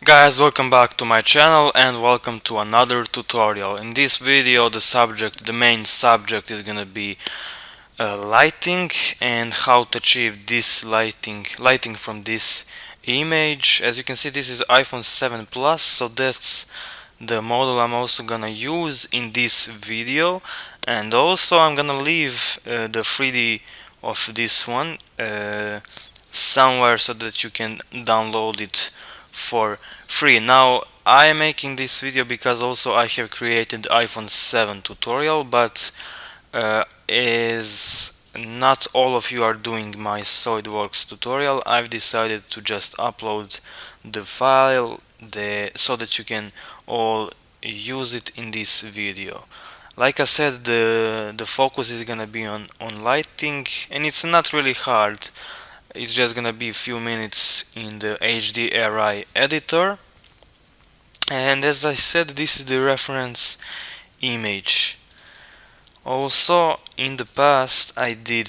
Guys, welcome back to my channel and welcome to another tutorial. In this video the main subject is gonna be lighting and how to achieve this lighting from this image. As you can see, this is iPhone 7 Plus, so that's the model I'm also gonna use in this video, and also I'm gonna leave the 3D of this one somewhere so that you can download it for free. Now I am making this video because also I have created iPhone 7 tutorial, but as not all of you are doing my SolidWorks tutorial, I've decided to just upload the file so that you can all use it in this video. Like I said, the focus is gonna be on lighting, and it's not really hard. It's just gonna be a few minutes in the HDRI editor, and as I said, this is the reference image. Also, in the past I did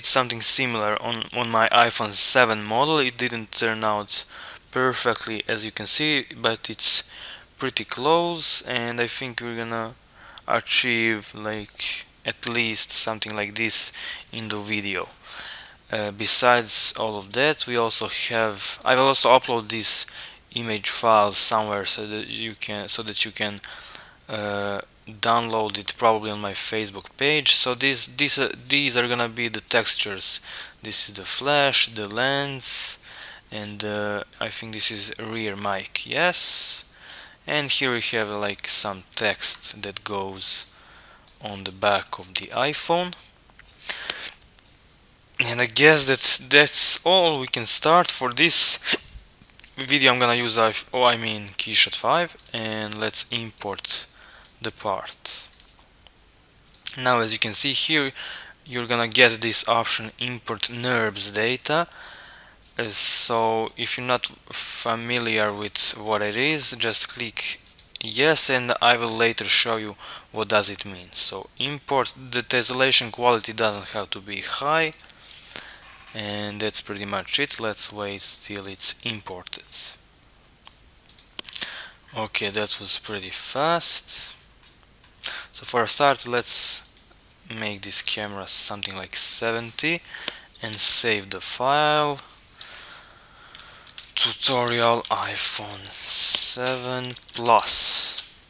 something similar on my iPhone 7 model. It didn't turn out perfectly, as you can see, but it's pretty close, and I think we're gonna achieve like at least something like this in the video. Besides all of that, I've also uploaded these image files somewhere so that you can download it, probably on my Facebook page. So these are gonna be the textures. This is the flash, the lens, and I think this is rear mic. Yes, and here we have like some text that goes on the back of the iPhone. And I guess that's all we can start for this video. I'm gonna use KEYSHOT 5, and let's import the part. Now, as you can see here, you're gonna get this option, import NURBS data. So if you're not familiar with what it is, just click yes, and I will later show you what does it mean. So import, the tessellation quality doesn't have to be high, and that's pretty much it. Let's wait till it's imported. Okay, that was pretty fast. So for a start, let's make this camera something like 70 and save the file. Tutorial iPhone 7 Plus.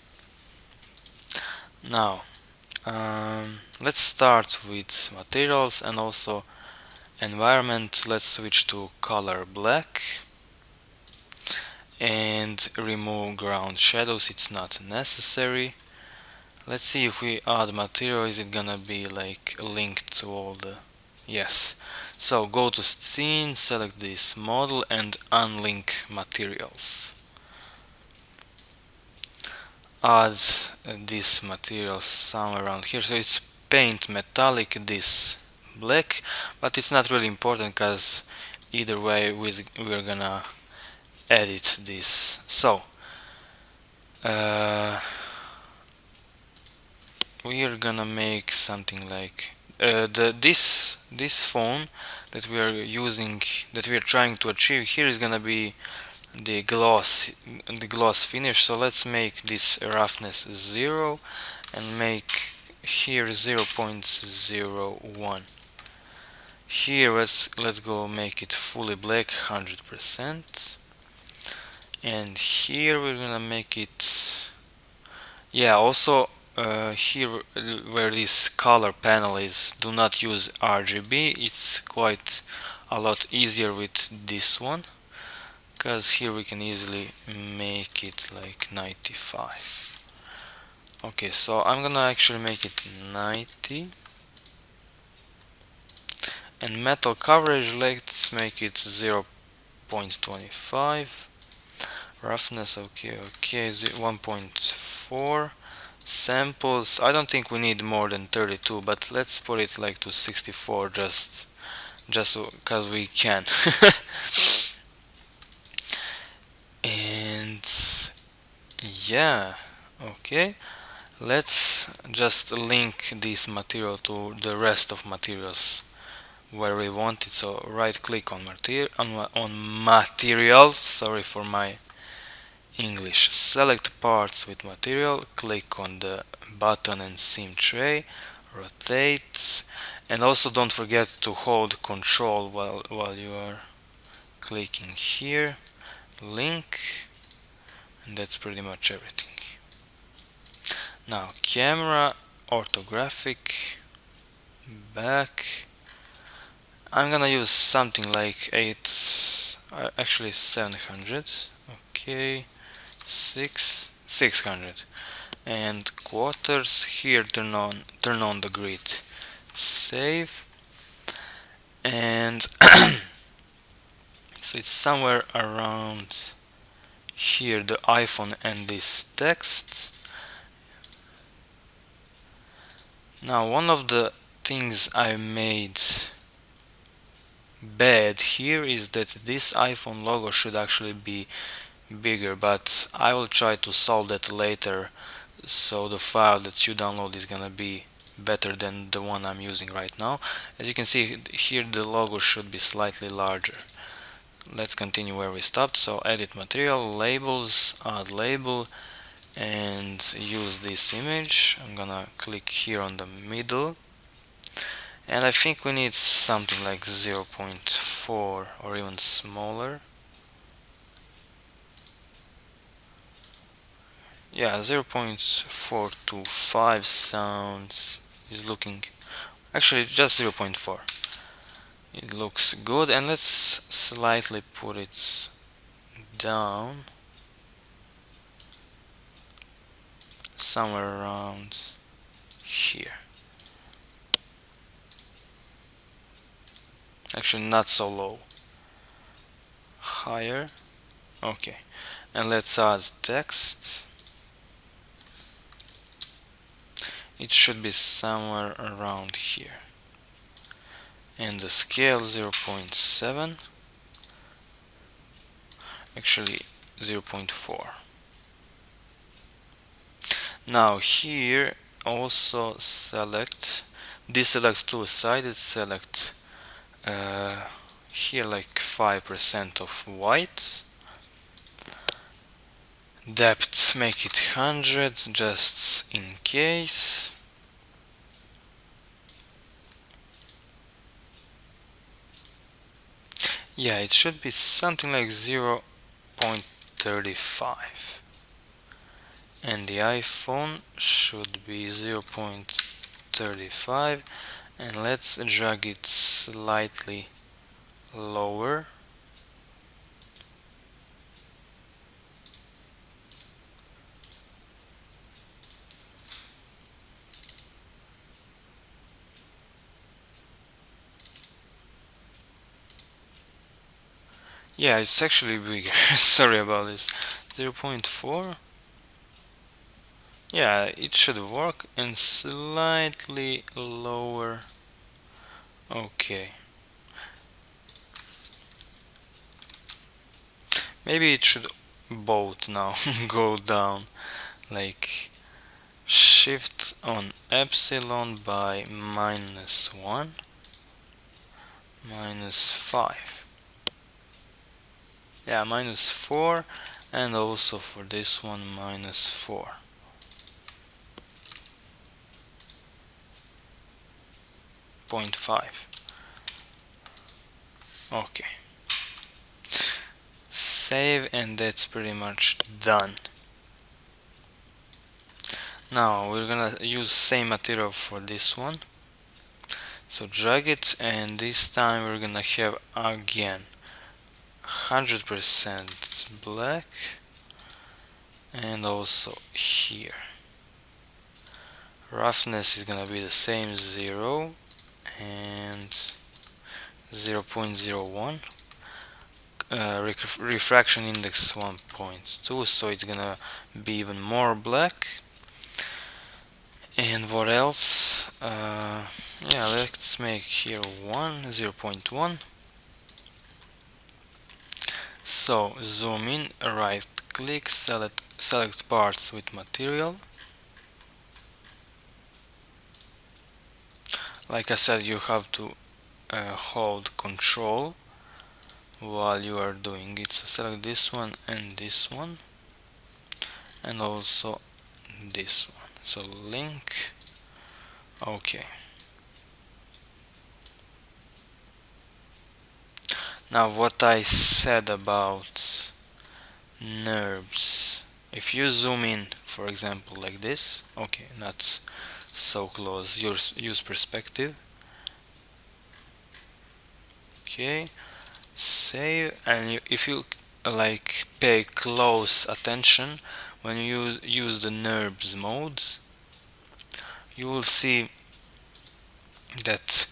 Now let's start with materials and also environment. Let's switch to color black and remove ground shadows, it's not necessary. Let's see if we add material, is it gonna be like linked to all the... Yes. So go to scene, select this model and unlink materials. Add this material somewhere around here. So it's paint metallic, this black, but it's not really important because either way we're gonna edit this. So we are gonna make something like this phone that we are using, that we are trying to achieve here, is gonna be the gloss finish. So let's make this roughness 0 and make here 0.01. Here let's go make it fully black, 100%, and here we're gonna make it, yeah, also here where this color panel is, do not use RGB. It's quite a lot easier with this one, because here we can easily make it like 95. Okay, so I'm gonna actually make it 90. And metal coverage, let's make it 0.25. Roughness, okay, 1.4. Samples, I don't think we need more than 32, but let's put it like to 64, just because we can. And yeah, okay, let's just link this material to the rest of materials where we want it. So right click on materials, sorry for my English. Select parts with material, click on the button and seam tray, rotate, and also don't forget to hold Control while you are clicking here. Link, and that's pretty much everything. Now camera, orthographic, back. I'm gonna use something like 700. Okay, 600. And quarters here, turn on the grid. Save, and so it's somewhere around here, the iPhone and this text. Now one of the things I made bad here is that this iPhone logo should actually be bigger, but I will try to solve that later, so the file that you download is gonna be better than the one I'm using right now. As you can see here, the logo should be slightly larger. Let's continue where we stopped. So edit material, labels, add label, and use this image. I'm gonna click here on the middle, and I think we need something like 0.4 or even smaller. Yeah, 0.425 sounds is looking, actually just 0.4. It looks good, and let's slightly put it down somewhere around here. Actually not so low, higher. Okay, and let's add text. It should be somewhere around here, and the scale 0.7, actually 0.4. Now here also deselect two-sided, select here like 5% of white, depth make it 100 just in case. Yeah, it should be something like 0.35, and the iPhone should be 0.35, and let's drag it slightly lower. Yeah, it's actually bigger. Sorry about this. 0.4. Yeah, it should work, and slightly lower. Okay. Maybe it should both now go down, like shift on epsilon by -1, -5. Yeah, -4, and also for this one -4. .5. Okay. Save, and that's pretty much done. Now we're gonna use same material for this one. So drag it, and this time we're gonna have again 100% black, and also here. Roughness is gonna be the same, 0 and 0.01. Refraction index 1.2, so it's gonna be even more black. And what else? Yeah, let's make here 0.1. So zoom in, right click, select parts with material. Like I said, you have to hold Control while you are doing it. So select this one and this one. and also this one. So link. Okay. Now what I said about NURBS. If you zoom in, for example, like this, okay, not so close, use perspective. Okay, save, and if you like pay close attention when you use the NURBS modes, you will see that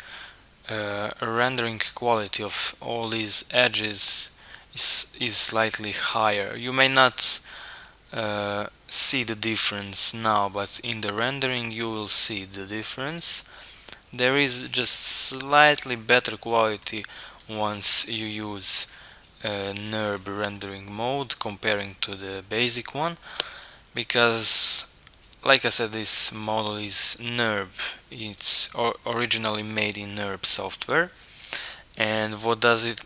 rendering quality of all these edges is slightly higher. You may not see the difference now, but in the rendering you will see the difference. There is just slightly better quality once you use NURB rendering mode comparing to the basic one, because like I said, this model is NURB. It's originally made in NURB software. And what's the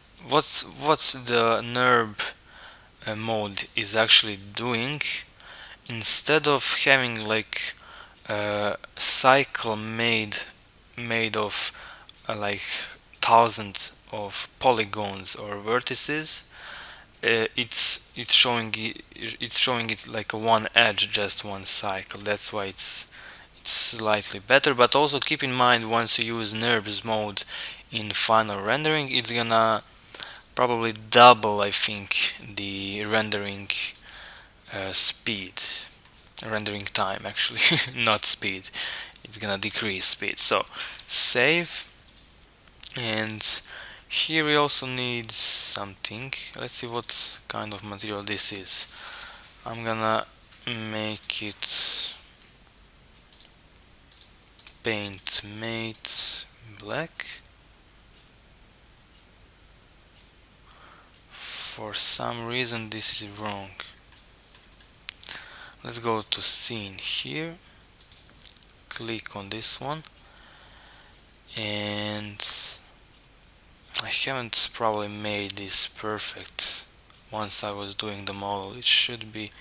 NURB mode is actually doing? Instead of having like a cycle made of like thousands of polygons or vertices, it's showing it like a one edge, just one cycle. That's why it's slightly better. But also keep in mind, once you use NURBS mode in final rendering, it's gonna probably double, I think, the speed, rendering time actually, not speed. It's gonna decrease speed. So save, and here we also need something. Let's see what kind of material this is. I'm gonna make it paint mate black. For some reason this is wrong. Let's go to scene here, click on this one, and I haven't probably made this perfect. Once I was doing the model, it should be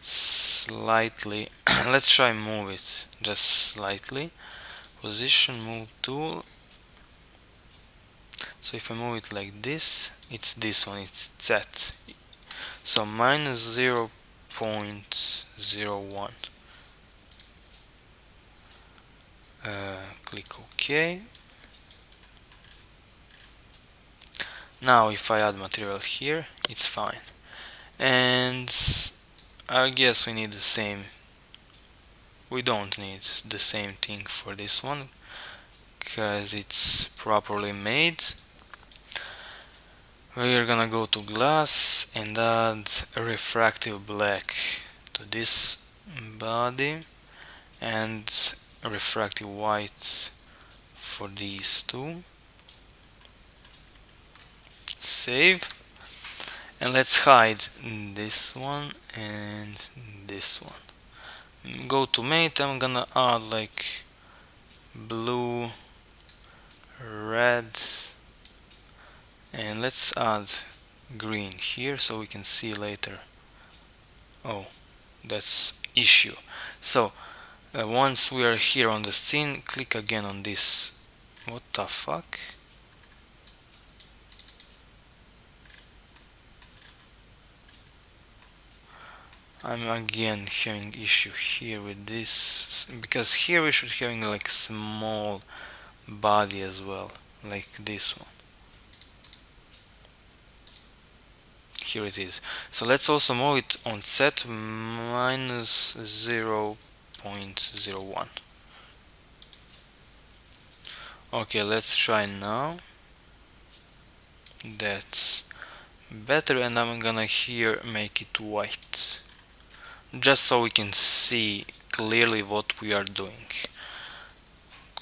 slightly let's try move it just slightly. Position move tool. So if I move it like this, it's this one, it's Z. So minus 0.01. Click OK. Now if I add material here, it's fine. And I guess we need the same. We don't need the same thing for this one because it's properly made. We're gonna go to glass and add a refractive black to this body and a refractive white for these two. Save, and let's hide this one and this one. Go to mate. I'm gonna add like blue, red, and let's add green here so we can see later. Oh, that's issue. So once we are here on the scene, click again on this. What the fuck? I'm again having issue here with this, because here we should having like small body as well, like this one. Here it is. So let's also move it on set minus 0.01. Okay, let's try now. That's better, and I'm gonna here make it white, just so we can see clearly what we are doing.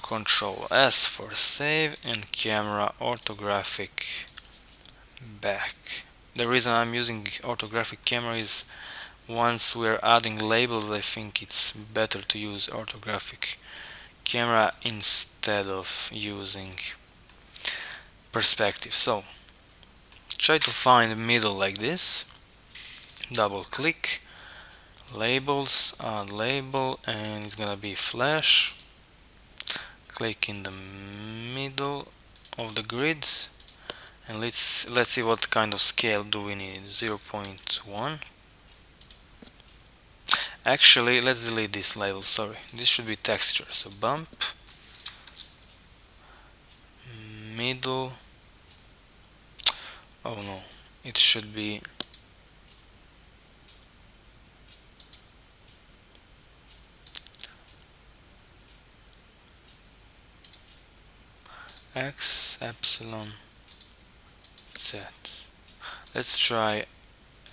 Control S for save, and camera orthographic back. The reason I'm using orthographic camera is once we're adding labels, I think it's better to use orthographic camera instead of using perspective. So try to find the middle like this, double click, Labels, add label, and it's gonna be flash. Click in the middle of the grid, and let's see what kind of scale do we need. 0.1. Actually, let's delete this label, sorry. This should be texture. So bump, middle. Oh no, it should be X epsilon Z. Let's try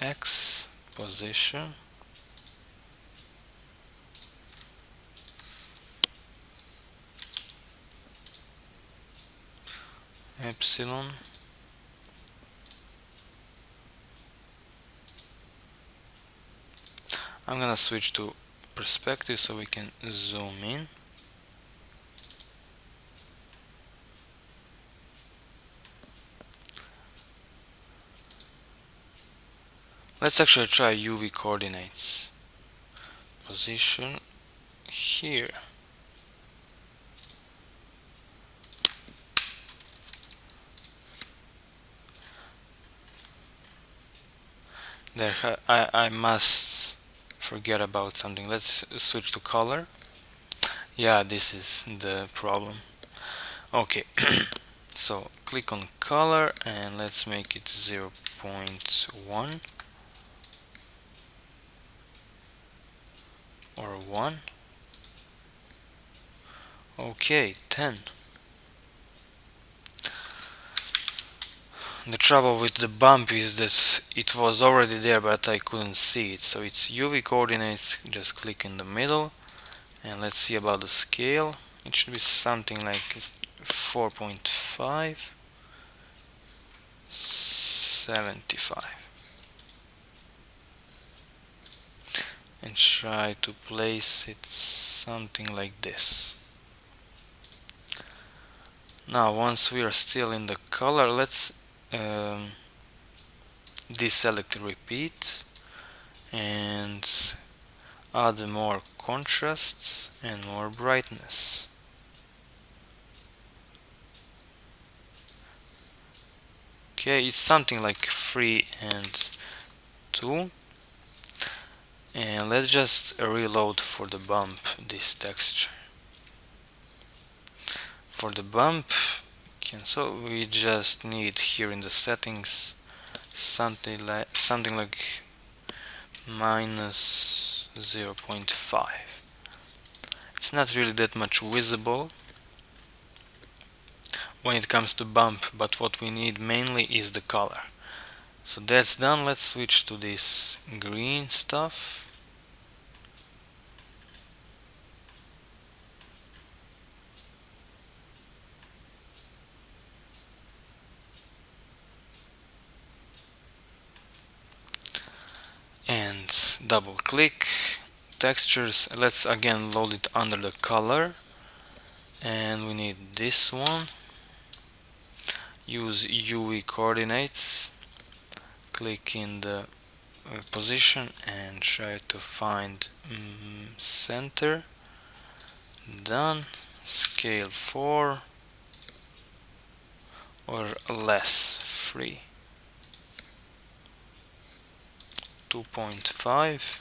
X position. Epsilon. I'm gonna switch to perspective so we can zoom in. Let's actually try UV coordinates. Position here. There, I must forget about something. Let's switch to color. Yeah, this is the problem. Okay, so click on color and let's make it 0.1 or 1. Okay, 10. The trouble with the bump is that it was already there but I couldn't see it. So it's UV coordinates, just click in the middle and let's see about the scale. It should be something like 4.5, 75. And try to place it something like this. Now once we are still in the color, let's deselect repeat and add more contrast and more brightness. Okay, it's something like 3 and 2. And let's just reload for the bump this texture. For the bump, so we just need here in the settings something like minus 0.5. It's not really that much visible when it comes to bump, but what we need mainly is the color. So that's done. Let's switch to this green stuff. And double click textures. Let's again load it under the color, and we need this one. Use UV coordinates, click in the position and try to find center. Done. Scale 4 or less, 3, 2.5.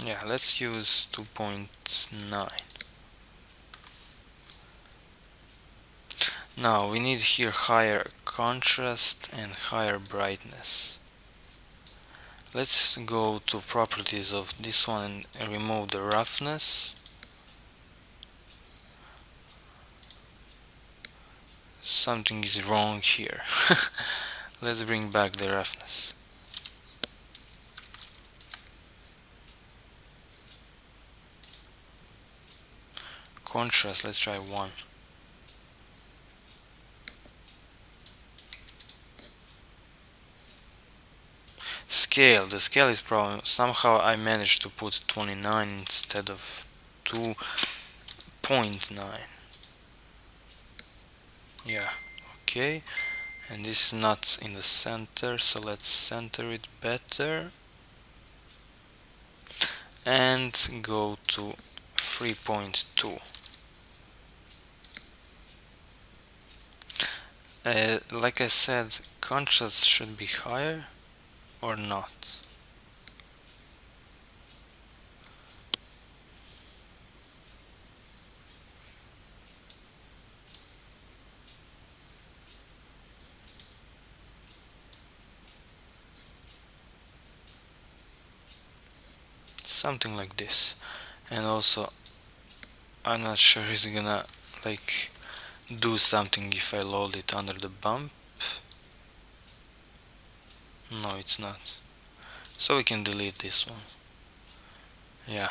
Yeah, let's use 2.9. Now we need here higher contrast and higher brightness. Let's go to properties of this one and remove the roughness. Something is wrong here. Let's bring back the roughness. Contrast, let's try 1. Scale, the scale is problem. Somehow I managed to put 29 instead of 2.9. Yeah, okay. and this is not in the center, so let's center it better and go to 3.2. Like I said, contrast should be higher or not. Something like this. And also, I'm not sure it's gonna like do something if I load it under the bump. No, it's not. So we can delete this one. Yeah,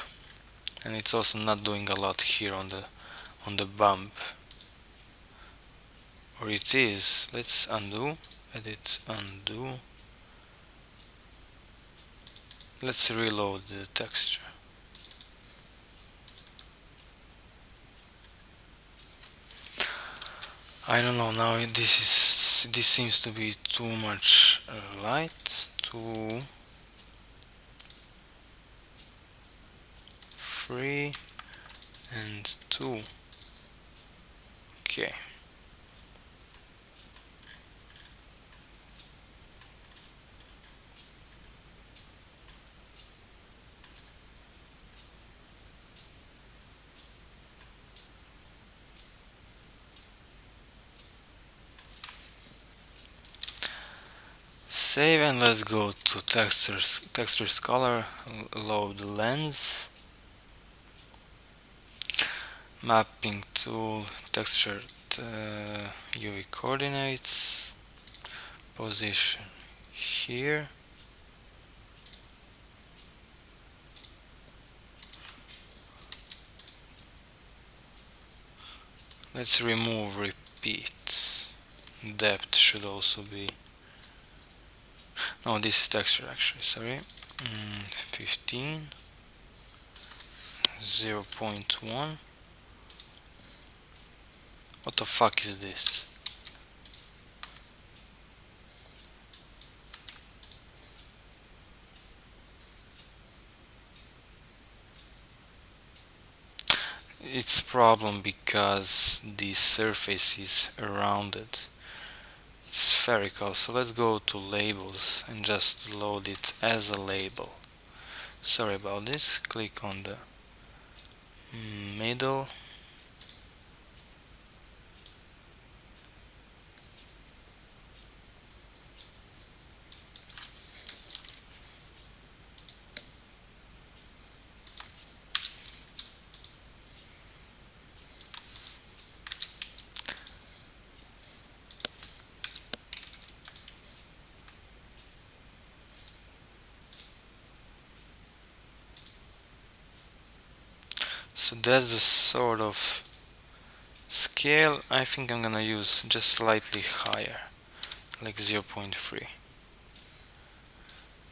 and it's also not doing a lot here on the bump. Or it is. Let's undo. Edit, undo. Let's reload the texture. I don't know now. This seems to be too much light. 2, 3, and 2. Okay. Save and let's go to textures color, load lens, mapping tool, texture UV coordinates, position here. Let's remove repeat. Depth should also be, no, this is texture actually, sorry. 15, 0.1. What the fuck is this? It's problem because the surface is rounded. It's spherical, so let's go to labels and just load it as a label. Sorry about this. Click on the middle. So that's the sort of scale. I think I'm gonna use just slightly higher, like 0.3.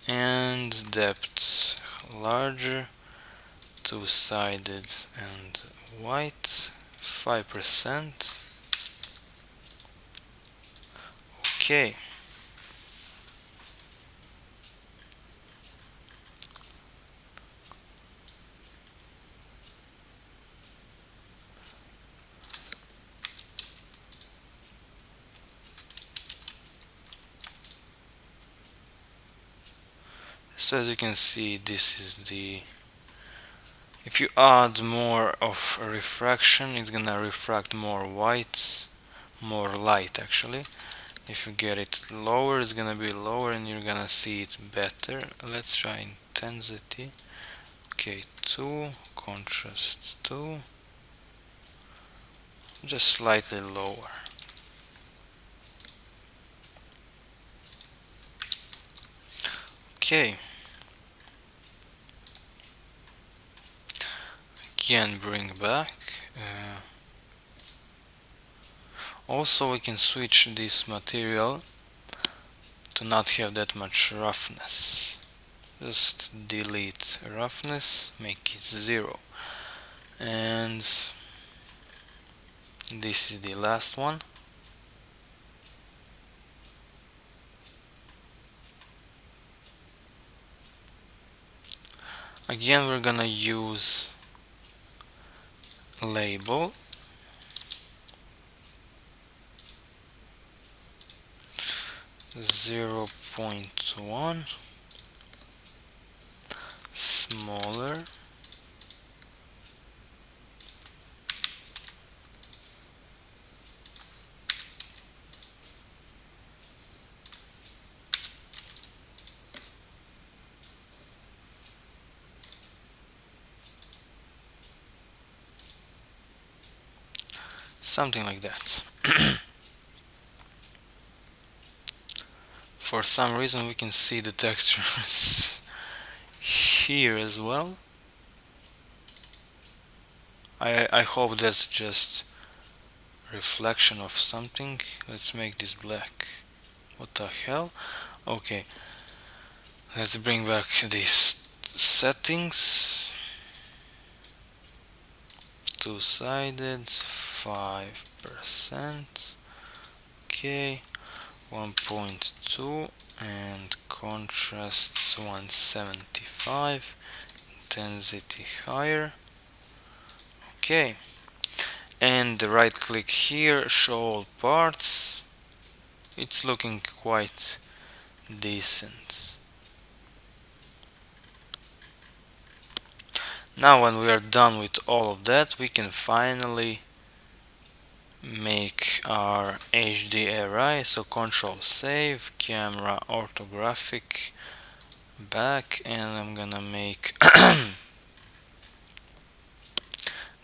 And depth larger, two-sided and white, 5%. Okay. So as you can see, this is the, if you add more of a refraction, it's gonna refract more white, more light actually. If you get it lower, it's gonna be lower and you're gonna see it better. Let's try intensity. Okay, 2, contrast 2, just slightly lower. Okay. Again, bring back. Also, we can switch this material to not have that much roughness. Just delete roughness, make it 0. And this is the last one. Again, we're gonna use label 0.1 smaller, something like that. For some reason we can see the textures here as well. I hope that's just reflection of something. Let's make this black. What the hell? Okay, let's bring back these settings. Two-sided, 5%. Okay, 1.2 and contrast 175. Intensity higher. Okay, and right click here, show all parts. It's looking quite decent. Now when we are done with all of that, we can finally make our HDRI. So control save, camera orthographic back, and I'm gonna make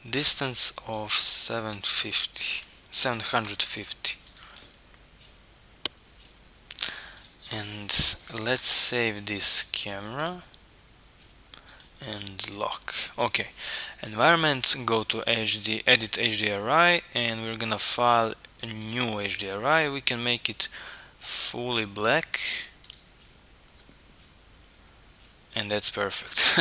distance of 750. And let's save this camera and lock. Okay, environment, go to edit HDRI, and we're gonna file a new HDRI. We can make it fully black, and that's perfect.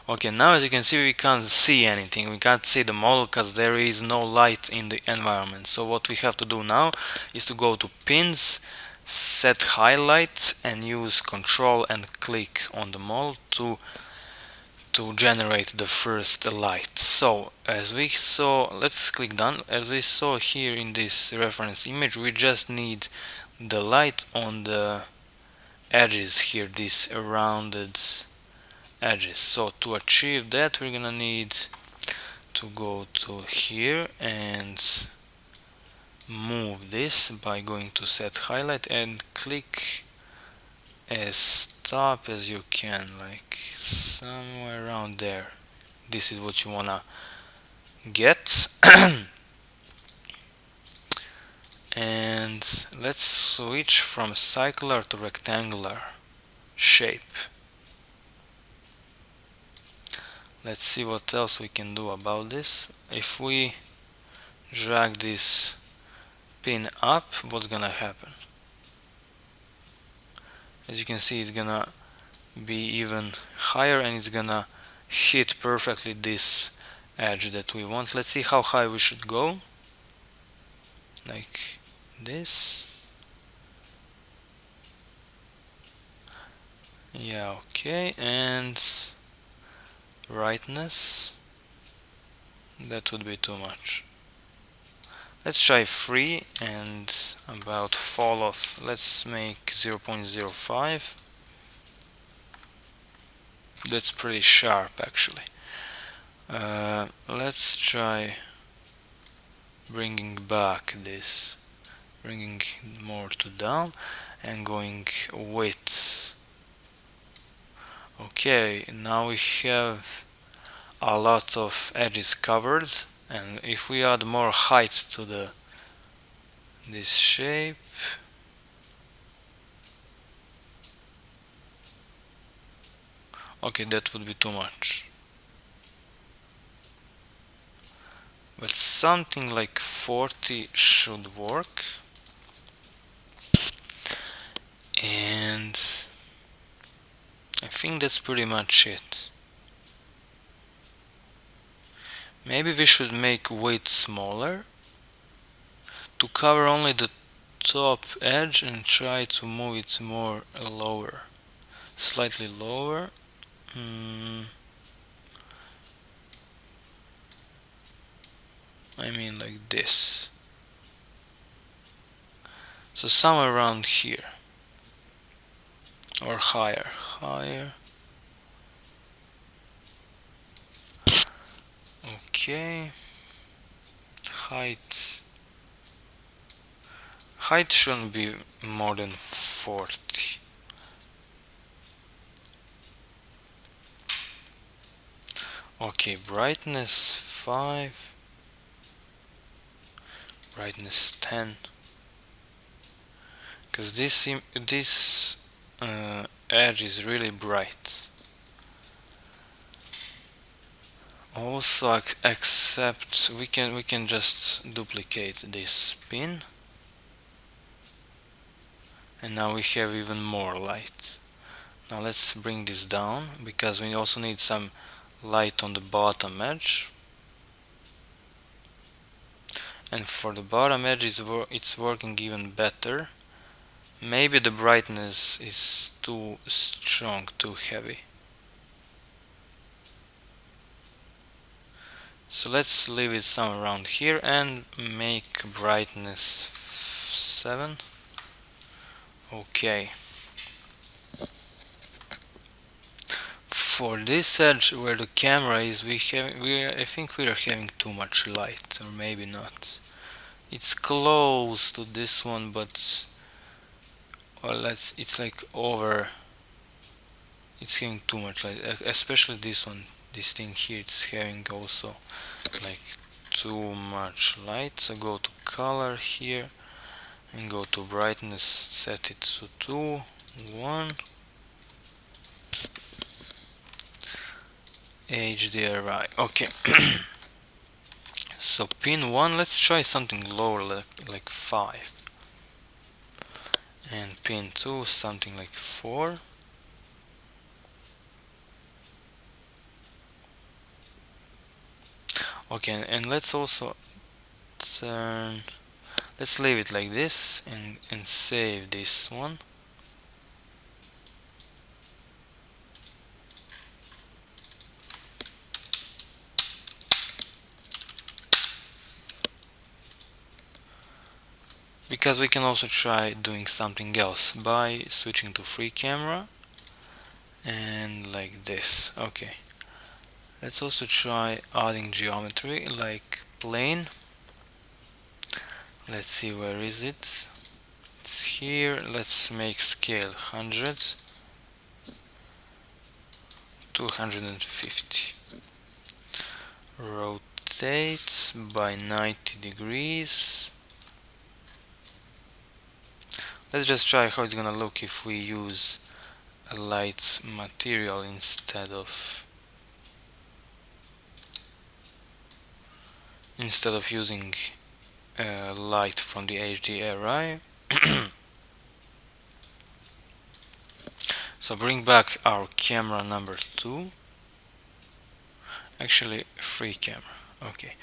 Okay, now as you can see, we can't see anything. We can't see the model because there is no light in the environment. So what we have to do now is to go to pins, set highlight, and use control and click on the model to generate the first light. So as we saw, let's click done. As we saw here in this reference image, we just need the light on the edges here, these rounded edges. So to achieve that, we're gonna need to go to here and move this by going to set highlight and click as top as you can, like somewhere around there. This is what you wanna get. And let's switch from circular to rectangular shape. Let's see what else we can do about this. If we drag this pin up, what's gonna happen? As you can see, it's gonna be even higher and it's gonna hit perfectly this edge that we want. Let's see how high we should go. Like this. Yeah, okay, and brightness, that would be too much. Let's try 3, and about fall off, let's make 0.05. That's pretty sharp actually. Let's try bringing back this, bringing more to down and going width. Okay, now we have a lot of edges covered, and if we add more height to this shape, okay, that would be too much. But something like 40 should work. And I think that's pretty much it. Maybe we should make width smaller to cover only the top edge and try to move it more lower, slightly lower. I mean like this. So somewhere around here. Or higher. Higher. Okay. Height. Height shouldn't be more than 40. Okay, brightness 5. Brightness 10. Because this edge is really bright. Also, except we can just duplicate this pin, and now we have even more light. Now let's bring this down because we also need some light on the bottom edge. And for the bottom edge it's working even better. Maybe the brightness is too strong, too heavy. So let's leave it somewhere around here and make brightness 7. Okay. For this edge where the camera is, I think we are having too much light, or maybe not. It's close to this one, but well, it's like over. It's having too much light, especially this one. This thing here, it's having also like too much light. So go to color here and go to brightness, set it to 2, 1. HDRI. Okay. So pin 1, let's try something lower, like 5. And pin 2, something like 4. Okay, and let's also turn, let's leave it like this and save this one. Because we can also try doing something else by switching to free camera and like this. Okay, let's also try adding geometry like plane. Let's see, where is it? It's here. Let's make scale 100, 250. Rotate by 90 degrees. Let's just try how it's gonna look if we use a light material instead of using light from the HDRI. So bring back our camera number 2. Actually, free camera. Okay.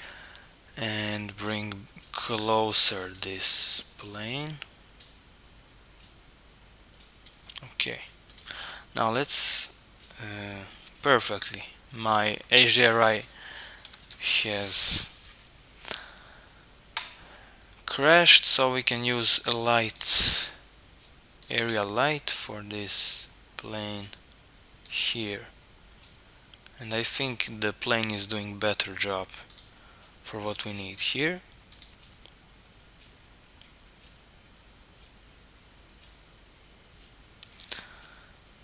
And bring closer this plane. Okay. Now let's perfectly. My HDRI has crashed, so we can use a light, area light for this plane here. And I think the plane is doing better job for what we need here.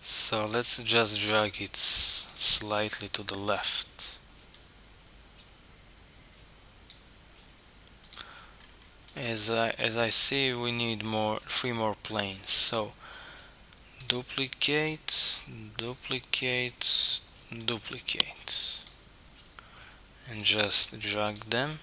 So let's just drag it slightly to the left. As I see, we need 3 more planes. So duplicate, duplicate, duplicate, and just drag them.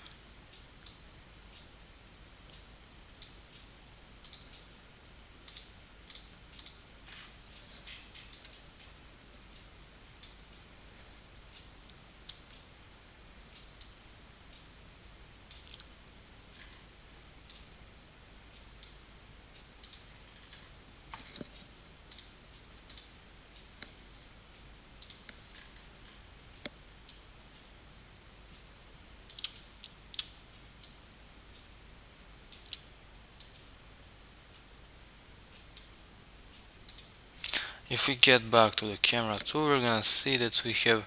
If we get back to the camera 2, we're gonna see that we have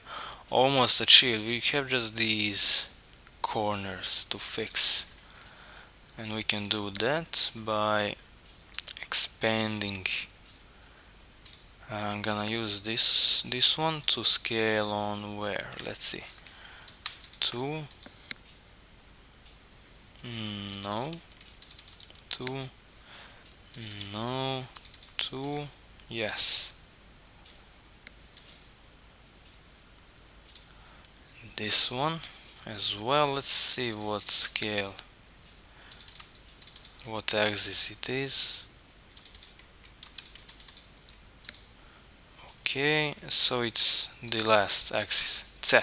almost achieved. We have just these corners to fix, and we can do that by expanding. I'm gonna use this one to scale on where, let's see, 2, no, 2, no, 2, yes, this one as well. Let's see what scale, what axis it is. Okay, so it's the last axis, Z.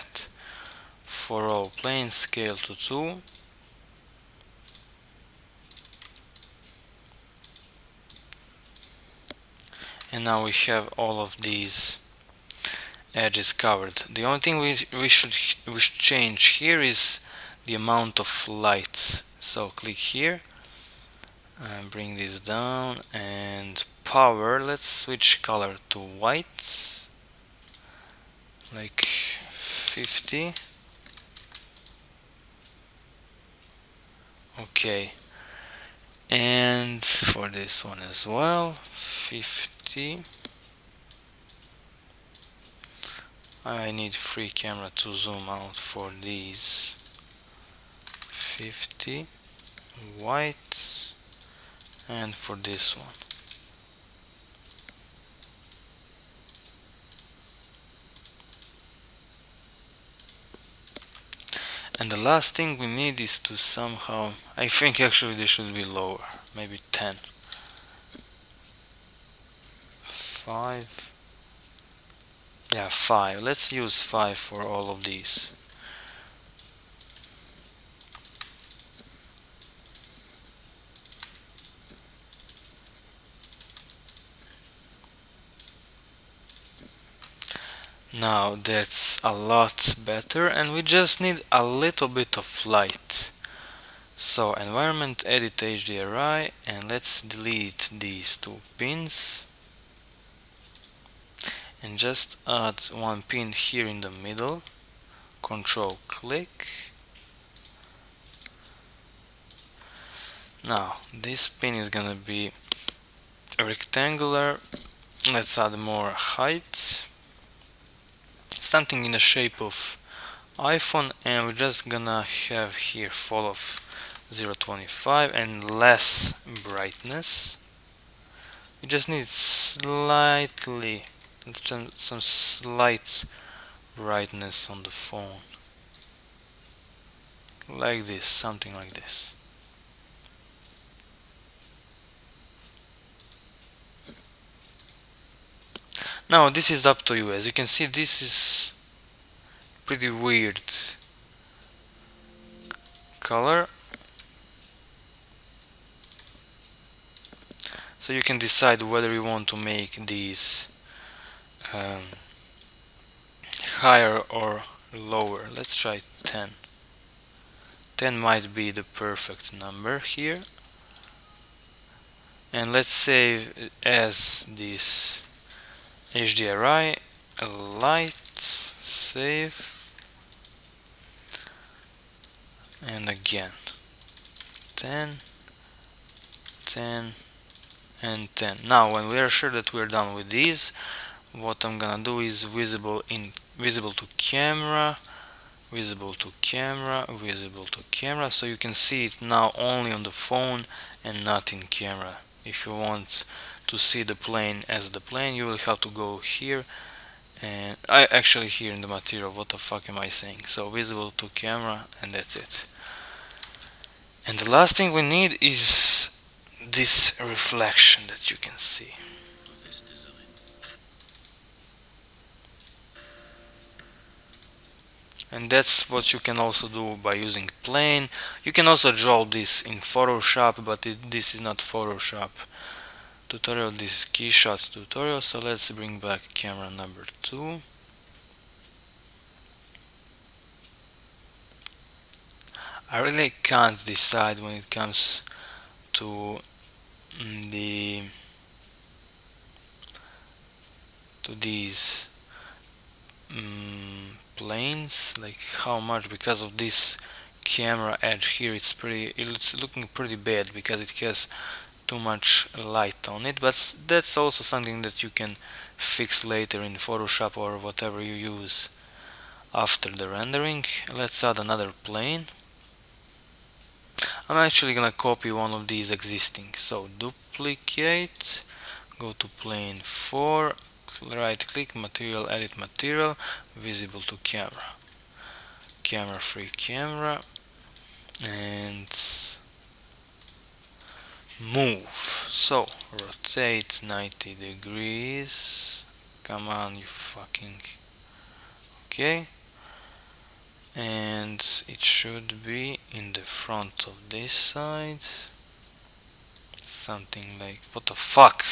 For all planes, scale to 2. And now we have all of these edges covered. The only thing we should change here is the amount of light. So click here and bring this down, and power, let's switch color to white, like 50. Okay, and for this one as well, 50. I need free camera to zoom out for these. 50 white, and for this one. And the last thing we need is to somehow, I think actually they should be lower, maybe 10. 5. Yeah, 5. Let's use 5 for all of these. Now that's a lot better, and we just need a little bit of light. So environment, edit HDRI, and let's delete these 2 pins and just add 1 pin here in the middle. Control click. Now this pin is gonna be rectangular. Let's add more height, something in the shape of iPhone, and we're just gonna have here fall of 0.25 and less brightness. We just need slightly, some slight brightness on the phone, like this, something like this. Now this is up to you. As you can see, this is pretty weird color, so you can decide whether you want to make these higher or lower. Let's try 10. 10 might be the perfect number here, and let's save as this HDRI light, save, and again 10, 10, and 10. Now when we are sure that we're done with these, what I'm gonna do is visible to camera, visible to camera, visible to camera, so you can see it now only on the phone and not in camera. If you want to see the plane as the plane, you will have to go here, and I actually here in the material, what the fuck am I saying? So visible to camera, and that's it. And the last thing we need is this reflection that you can see. And that's what you can also do by using plane. You can also draw this in Photoshop, but this is not Photoshop tutorial, this is KEYSHOT tutorial. So let's bring back camera number 2. I really can't decide when it comes to the to these planes, like how much, because of this camera edge here it's looking pretty bad because it has too much light on it, but that's also something that you can fix later in Photoshop or whatever you use after the rendering. Let's add another plane. I'm actually gonna copy one of these existing, so duplicate, go to plane 4, right click, material, edit material, visible to camera, camera free camera, and move. So rotate 90 degrees. Come on, you fucking. Okay. And it should be in the front of this side. Something like, what the fuck?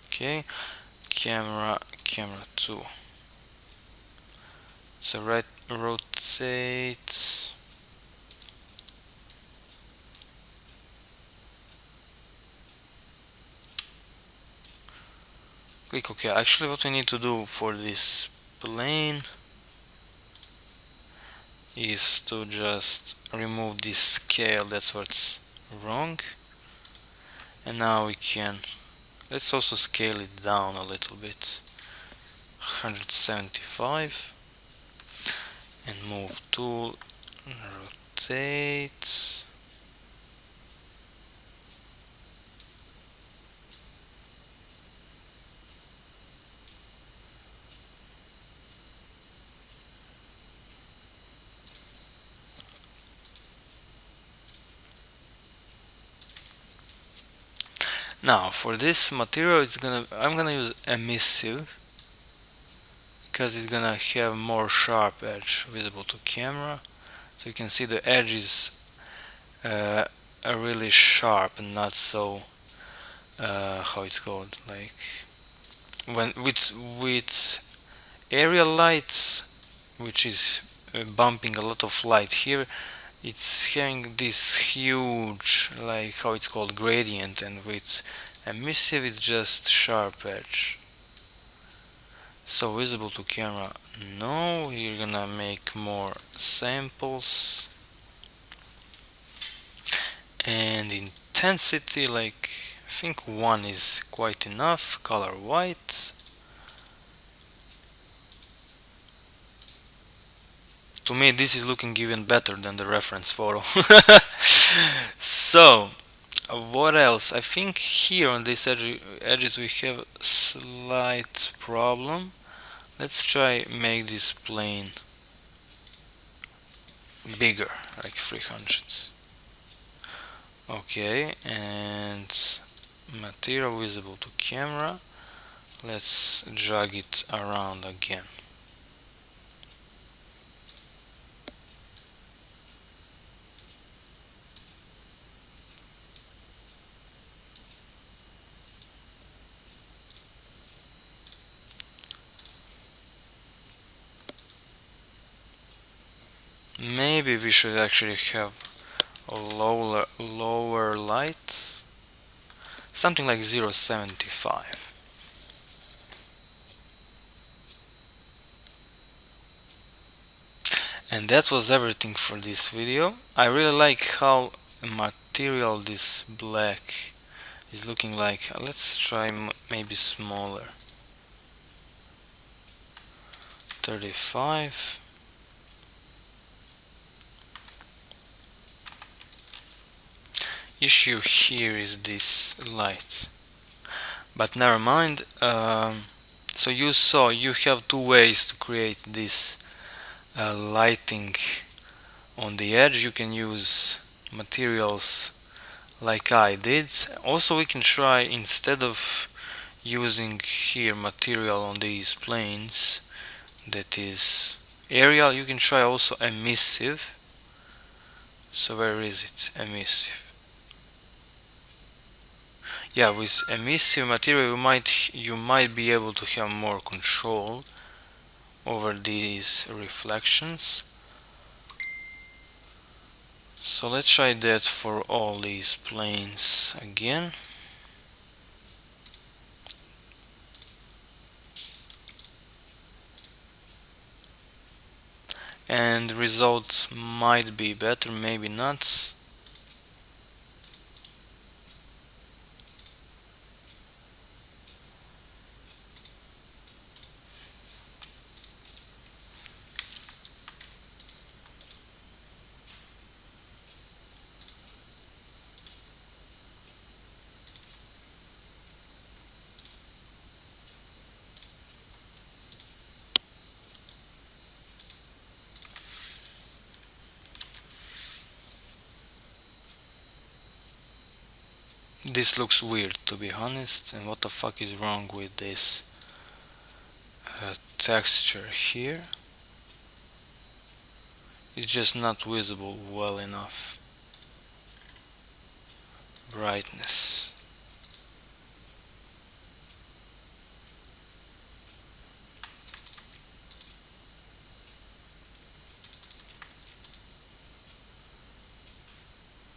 Okay. Camera 2. So rotate. Click OK. Actually, what we need to do for this plane is to just remove this scale. That's what's wrong. And now we can, let's also scale it down a little bit, 175, and move tool, rotate. Now for this material, I'm gonna use emissive because it's gonna have more sharp edge visible to camera. So you can see the edge is are really sharp and not so how it's called, like when with area lights, which is bumping a lot of light here, it's having this huge, like how it's called, gradient, and with emissive it's just sharp edge. So visible to camera, no, you're gonna make more samples. And intensity, like I think 1 is quite enough. Color white. To me this is looking even better than the reference photo. So what else? I think here on these edges we have a slight problem. Let's try make this plane bigger, like 300. Okay, and material visible to camera. Let's drag it around again. Maybe we should actually have a lower light, something like 0.75. And that was everything for this video. I really like how material this black is looking like. Let's try maybe smaller, 35. Issue here is this light, but never mind. So you saw you have two ways to create this lighting on the edge. You can use materials like I did. Also we can try, instead of using here material on these planes that is aerial, you can try also emissive. So where is it? Emissive. Yeah, with emissive material you might be able to have more control over these reflections. So let's try that for all these planes again. And the results might be better, maybe not. This looks weird, to be honest, and what the fuck is wrong with this texture here? It's just not visible well enough. Brightness.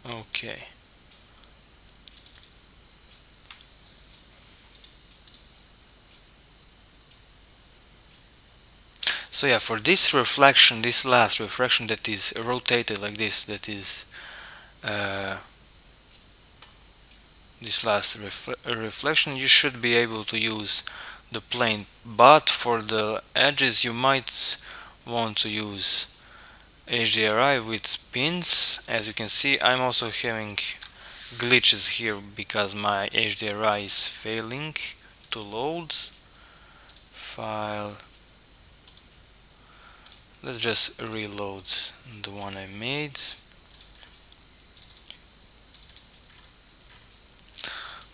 Okay. So yeah, for this reflection, this last reflection that is rotated like this, that is uh, this last reflection, you should be able to use the plane, but for the edges you might want to use HDRI with pins. As you can see, I'm also having glitches here because my HDRI is failing to load. File. Let's just reload the one I made.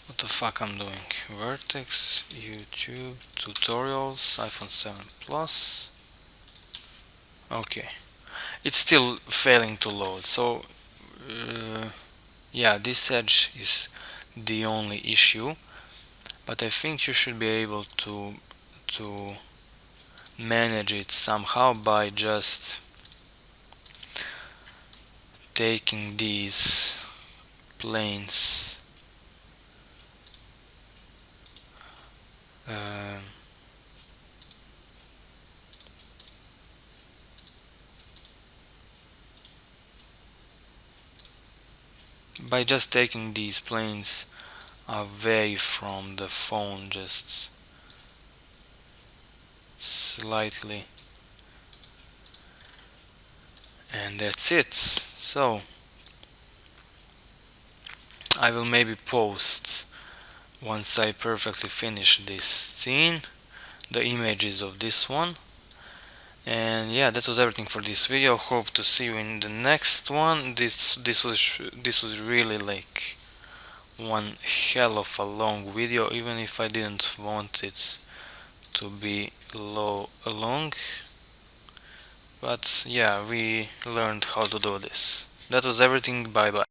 What the fuck I'm doing? Vertex, YouTube, tutorials, iPhone 7 Plus. Okay, it's still failing to load. So yeah, this edge is the only issue, but I think you should be able to manage it somehow by just taking these planes uh, by just taking these planes away from the phone, just slightly, and that's it. So I will maybe post, once I perfectly finish this scene, the images of this one. And yeah, that was everything for this video. Hope to see you in the next one. This was really like one hell of a long video, even if I didn't want it to be long. But yeah, we learned how to do this. That was everything. Bye bye.